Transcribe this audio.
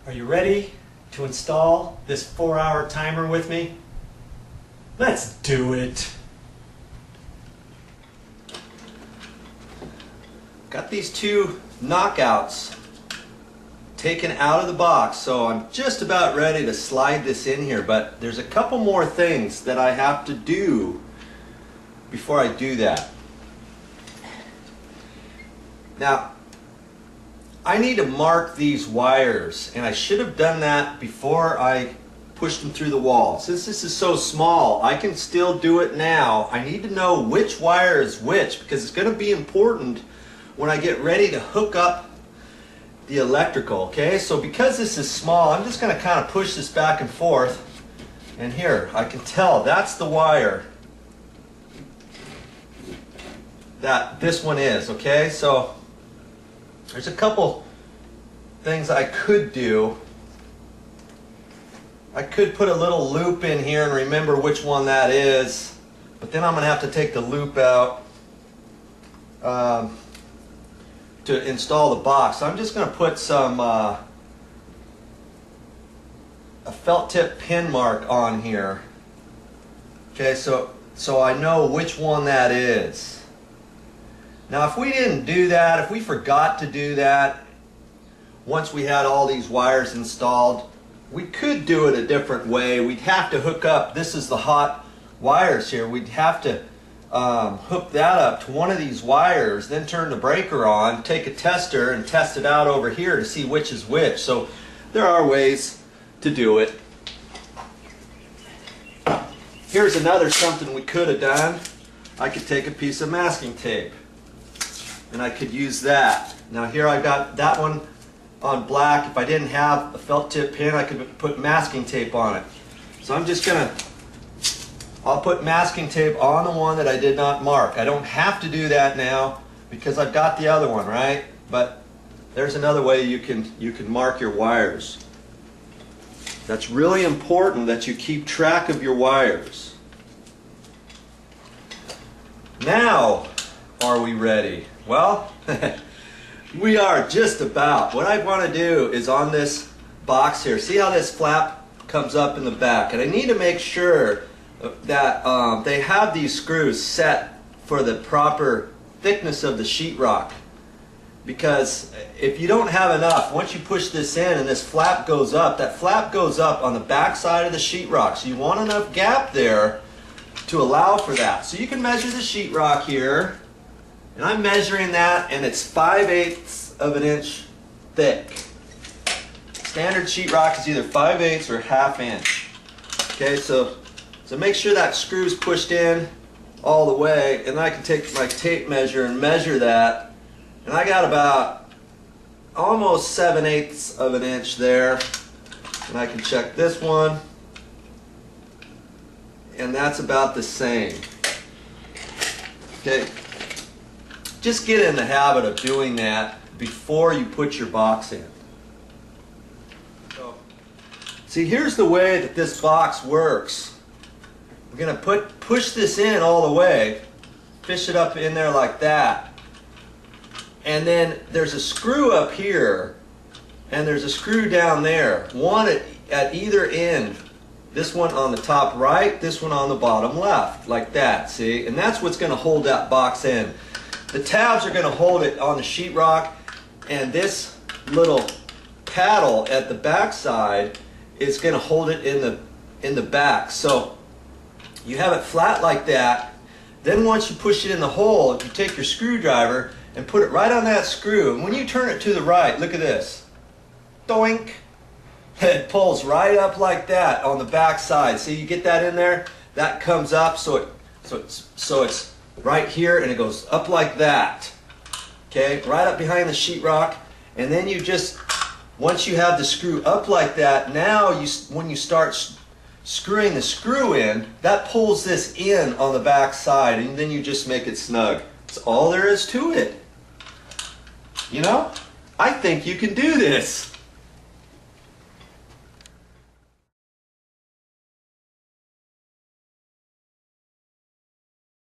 Are you ready to install this 4-hour timer with me? Let's do it. Got these two knockouts taken out of the box, so I'm just about ready to slide this in here, but there's a couple more things that I have to do before I do that. Now, I need to mark these wires, and I should have done that before I pushed them through the wall. Since this is so small, I can still do it now. I need to know which wire is which, because it's going to be important when I get ready to hook up the electrical. Okay, so because this is small, I'm just going to kind of push this back and forth, and here I can tell that's the wire that this one is. Okay, so there's a couple things I could do. I could put a little loop in here and remember which one that is, but then I'm going to have to take the loop out to install the box. So I'm just going to put some a felt tip pin mark on here. Okay, so I know which one that is. Now, if we didn't do that, if we forgot to do that, once we had all these wires installed, we could do it a different way. We'd have to hook up, this is the hot wires here, we'd have to hook that up to one of these wires, then turn the breaker on, take a tester and test it out over here to see which is which. So there are ways to do it. Here's another something we could have done. I could take a piece of masking tape and I could use that. Now here I've got that one on black. If I didn't have a felt tip pin, I could put masking tape on it. So I'm just gonna, I'll put masking tape on the one that I did not mark. I don't have to do that now because I've got the other one, right? But there's another way you can mark your wires. That's really important that you keep track of your wires. Now, are we ready? Well, we are just about. What I want to do is on this box here, see how this flap comes up in the back, and I need to make sure that they have these screws set for the proper thickness of the sheetrock, because if you don't have enough, once you push this in and this flap goes up, that flap goes up on the back side of the sheetrock, so you want enough gap there to allow for that. So you can measure the sheetrock here, and I'm measuring that, and it's 5/8 of an inch thick. Standard sheetrock is either 5/8 or 1/2 inch. Okay, so make sure that screw's pushed in all the way, and then I can take my tape measure and measure that, and I got about almost 7/8 of an inch there, and I can check this one, and that's about the same. Okay. Just get in the habit of doing that before you put your box in. So, see, here's the way that this box works. We're going to push this in all the way, fish it up in there like that. And then there's a screw up here, and there's a screw down there. One at either end. This one on the top right, this one on the bottom left, like that, see? And that's what's going to hold that box in. The tabs are going to hold it on the sheetrock, and this little paddle at the back side is going to hold it in the back. So you have it flat like that. Then once you push it in the hole, you take your screwdriver and put it right on that screw. And when you turn it to the right, look at this. Doink! It pulls right up like that on the back side. See, you get that in there? That comes up, so it's right here, and it goes up like that. Okay, right up behind the sheetrock, and then you just, once you have the screw up like that, now when you start screwing the screw in, that pulls this in on the back side, and then you just make it snug. That's all there is to it. You know, I think you can do this.